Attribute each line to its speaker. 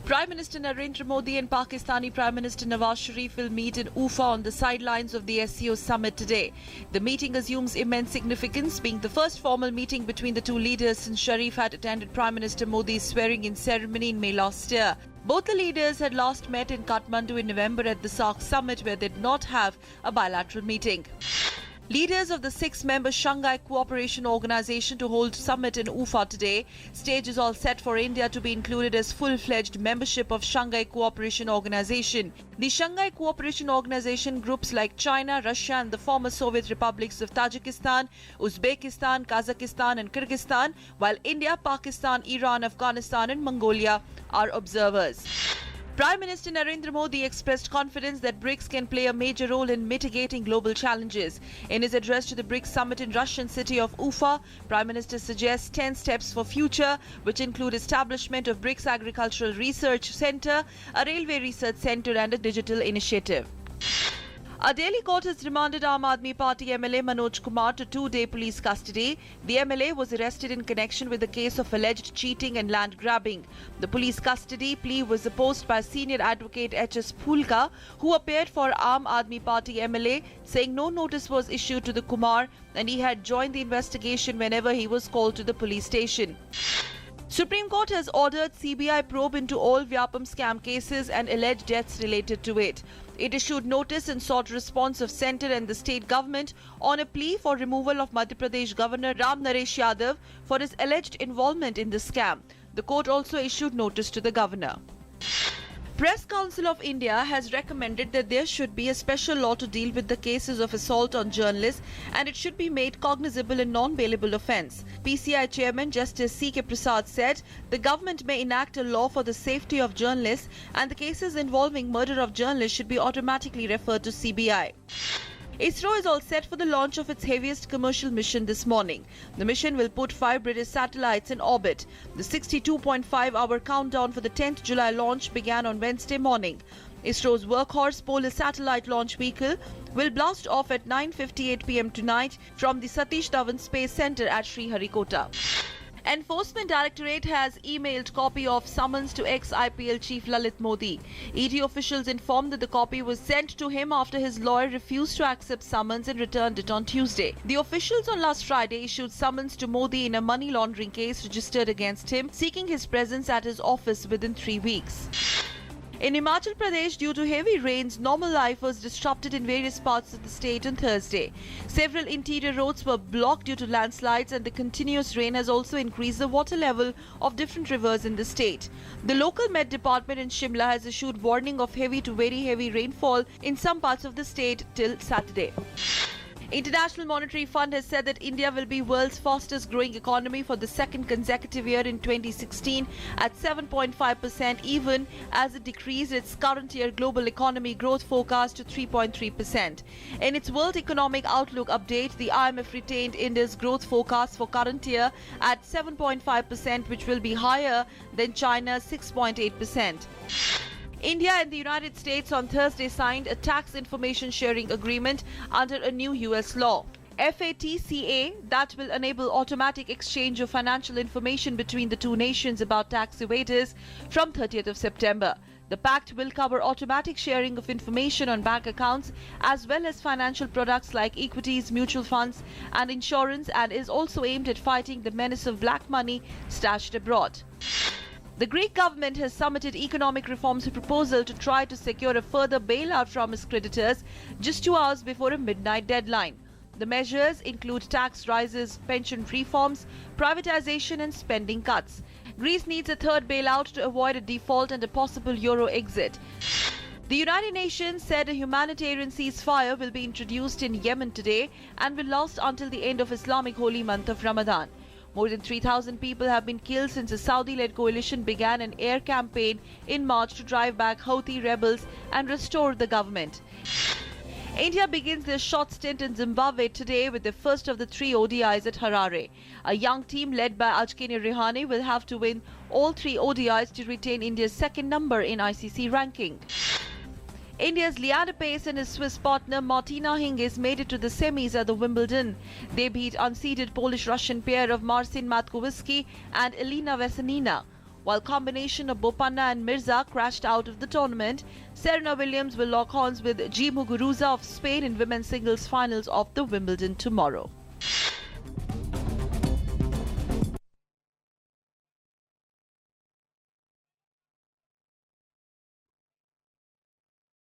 Speaker 1: Prime Minister Narendra Modi and Pakistani Prime Minister Nawaz Sharif will meet in Ufa on the sidelines of the SCO summit today. The meeting assumes immense significance, being the first formal meeting between the two leaders since Sharif had attended Prime Minister Modi's swearing-in ceremony in May last year. Both the leaders had last met in Kathmandu in November at the SAARC summit, where they did not have a bilateral meeting. Leaders of the six-member Shanghai Cooperation Organization to hold summit in Ufa today. Stage is all set for India to be included as full-fledged membership of Shanghai Cooperation Organization. The Shanghai Cooperation Organization groups like China, Russia and the former Soviet republics of Tajikistan, Uzbekistan, Kazakhstan and Kyrgyzstan, while India, Pakistan, Iran, Afghanistan and Mongolia are observers. Prime Minister Narendra Modi expressed confidence that BRICS can play a major role in mitigating global challenges. In his address to the BRICS summit in Russian city of Ufa, Prime Minister suggests 10 steps for future, which include establishment of BRICS Agricultural Research Centre, a railway research centre and a digital initiative. A Delhi court has remanded Aam Aadmi Party MLA Manoj Kumar to 2-day police custody. The MLA was arrested in connection with the case of alleged cheating and land grabbing. The police custody plea was opposed by senior advocate H.S. Phulka, who appeared for Aam Aadmi Party MLA, saying no notice was issued to the Kumar and he had joined the investigation whenever he was called to the police station. Supreme Court has ordered CBI probe into all Vyapam scam cases and alleged deaths related to it. It issued notice and sought response of centre and the state government on a plea for removal of Madhya Pradesh Governor Ram Naresh Yadav for his alleged involvement in the scam. The court also issued notice to the governor. Press Council of India has recommended that there should be a special law to deal with the cases of assault on journalists and it should be made cognizable and non-bailable offence. PCI Chairman Justice C.K. Prasad said the government may enact a law for the safety of journalists and the cases involving murder of journalists should be automatically referred to CBI. ISRO is all set for the launch of its heaviest commercial mission this morning. The mission will put 5 British satellites in orbit. The 62.5-hour countdown for the 10th July launch began on Wednesday morning. ISRO's workhorse Polar Satellite Launch Vehicle will blast off at 9:58 p.m. tonight from the Satish Dhawan Space Centre at Sriharikota. Enforcement Directorate has emailed copy of summons to ex-IPL chief Lalit Modi. ED officials informed that the copy was sent to him after his lawyer refused to accept summons and returned it on Tuesday. The officials on last Friday issued summons to Modi in a money laundering case registered against him, seeking his presence at his office within 3 weeks. In Himachal Pradesh, due to heavy rains, normal life was disrupted in various parts of the state on Thursday. Several interior roads were blocked due to landslides and the continuous rain has also increased the water level of different rivers in the state. The local Met Department in Shimla has issued warning of heavy to very heavy rainfall in some parts of the state till Saturday. International Monetary Fund has said that India will be world's fastest growing economy for the second consecutive year in 2016 at 7.5%, even as it decreased its current year global economy growth forecast to 3.3%. In its World Economic Outlook update, the IMF retained India's growth forecast for current year at 7.5%, which will be higher than China's 6.8%. India and the United States on Thursday signed a tax information sharing agreement under a new US law, FATCA, that will enable automatic exchange of financial information between the two nations about tax evaders from 30th of September. The pact will cover automatic sharing of information on bank accounts as well as financial products like equities, mutual funds and insurance, and is also aimed at fighting the menace of black money stashed abroad. The Greek government has submitted economic reforms proposal to try to secure a further bailout from its creditors just 2 hours before a midnight deadline. The measures include tax rises, pension reforms, privatization and spending cuts. Greece needs a third bailout to avoid a default and a possible euro exit. The United Nations said a humanitarian ceasefire will be introduced in Yemen today and will last until the end of Islamic holy month of Ramadan. More than 3,000 people have been killed since a Saudi-led coalition began an air campaign in March to drive back Houthi rebels and restore the government. India begins their short stint in Zimbabwe today with the first of the 3 ODIs at Harare. A young team led by Ajkene Rehane will have to win all 3 ODIs to retain India's second number in ICC ranking. India's Leander Paes and his Swiss partner Martina Hingis made it to the semis at the Wimbledon. They beat unseeded Polish-Russian pair of Marcin Matkowski and Elina Veselina. while combination of Bopanna and Mirza crashed out of the tournament. Serena Williams will lock horns with G. Muguruza of Spain in women's singles finals of the Wimbledon tomorrow.